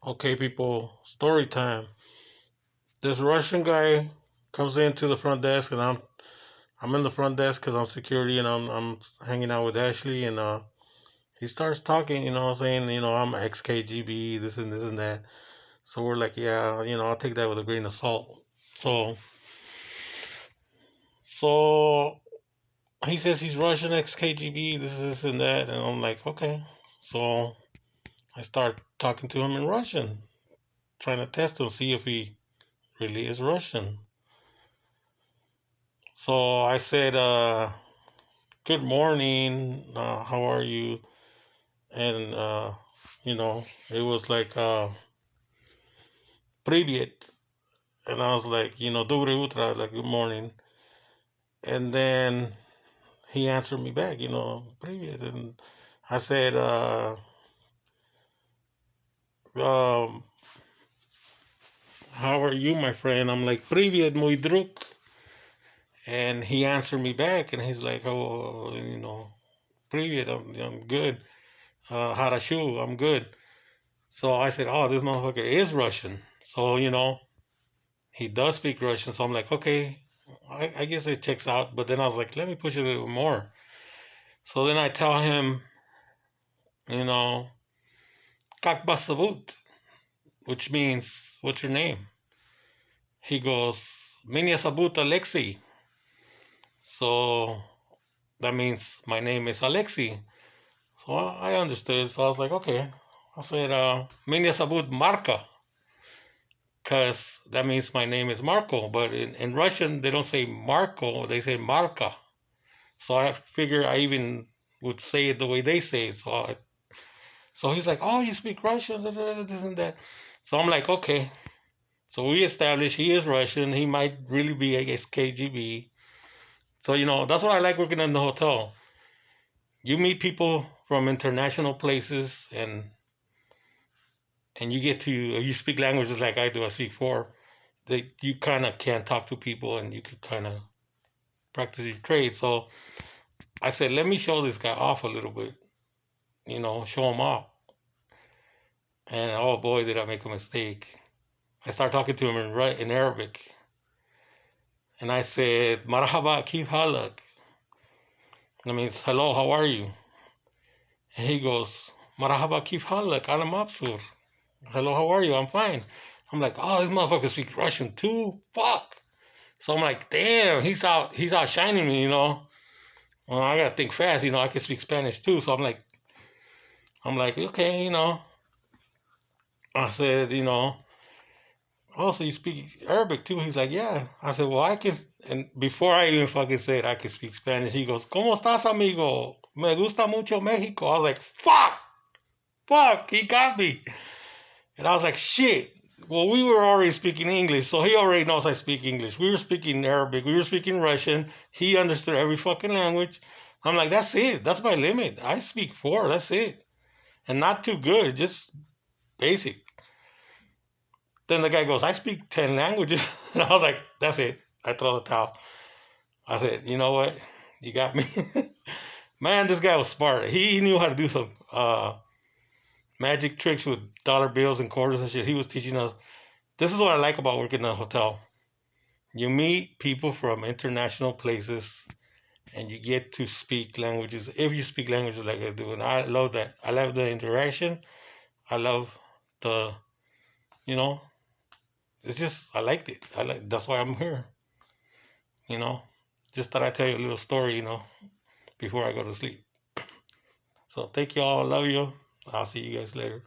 Okay, people, story time. This Russian guy comes into the front desk, and I'm in the front desk because I'm security, and I'm hanging out with Ashley, and he starts talking, saying, I'm ex-KGB, this and that. So we're like, yeah, I'll take that with a grain of salt. So so he says he's Russian, ex-KGB, this and that, and I'm like, okay. So I start talking to him in Russian, trying to test him, see if he really is Russian. So I said, good morning, how are you? And, it was like, привет. And I was like, доброе утро, like, good morning. And then he answered me back, привет. And I said, um, how are you, my friend? I'm like, привет, мой друг. And he answered me back, and he's like, oh, привет, I'm good. Harashu, I'm good. So I said, oh, this motherfucker is Russian. So, he does speak Russian. So I'm like, okay, I guess it checks out. But then I was like, let me push it a little more. So then I tell him, you know, как вас зовут? Which means, what's your name? He goes, меня зовут Alexei. So that means my name is Alexei. So I understood. So I was like, okay. I said, меня зовут Marka. Because that means my name is Marco. But in Russian, they don't say Marco, they say Marka. So I figure I even would say it the way they say it. So he's like, oh, you speak Russian, this and that. So I'm like, okay. So we established he is Russian. He might really be, I guess, KGB. So, that's what I like working in the hotel. You meet people from international places, and you get to, you speak languages like I do, I speak four. You kind of can talk to people, and you could kind of practice your trade. So I said, let me show this guy off a little bit, show him off. And oh boy, did I make a mistake. I started talking to him in Arabic. And I said, Marhaba, kif halak? That means, hello, how are you? And he goes, Marhaba, kif halak? Ana mabsur. Hello, how are you? I'm fine. I'm like, oh, this motherfucker speaks Russian too? Fuck. So I'm like, damn, he's out shining me, Well, I gotta think fast, I can speak Spanish too. So I'm like, okay, I said, also you speak Arabic too. He's like, yeah. I said, well, I can. And before I even fucking said I can speak Spanish, he goes, ¿Cómo estás, amigo? Me gusta mucho Mexico. I was like, fuck, he got me. And I was like, shit. Well, we were already speaking English, so he already knows I speak English. We were speaking Arabic, we were speaking Russian. He understood every fucking language. I'm like, that's it. That's my limit. I speak four. That's it. And not too good, just basic. Then the guy goes, I speak 10 languages. And I was like, that's it. I throw the towel. I said, you know what? You got me. Man, this guy was smart. He knew how to do some magic tricks with dollar bills and quarters and shit. He was teaching us. This is what I like about working in a hotel. You meet people from international places, and you get to speak languages. If you speak languages like I do, and I love that. I love the interaction. I love the, you know, it's just, I liked it. That's why I'm here. You know, just thought I'd tell you a little story, before I go to sleep. So thank you all. Love you. I'll see you guys later.